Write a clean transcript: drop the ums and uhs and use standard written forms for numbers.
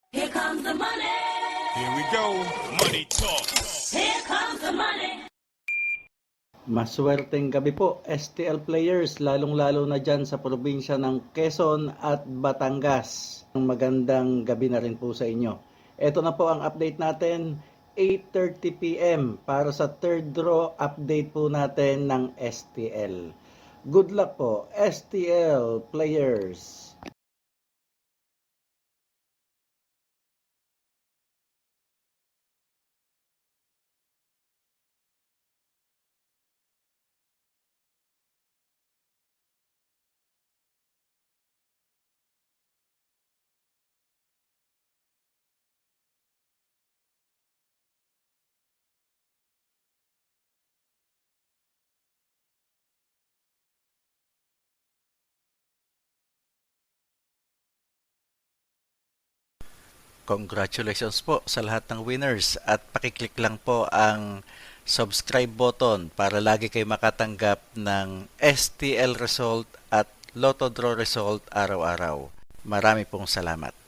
Here comes the money. Here we go. Money talk. Here comes the money. Maswerteng gabi po, STL players, lalong-lalo na dyan sa probinsya ng Quezon at Batangas. Magandang gabi na rin po sa inyo. Ito na po ang update natin, 8:30 PM para sa third draw update po natin ng STL. Good luck po, STL players! Congratulations po sa lahat ng winners at pakiclick lang po ang subscribe button para lagi kayo makatanggap ng STL result at Lotto Draw result araw-araw. Marami pong salamat.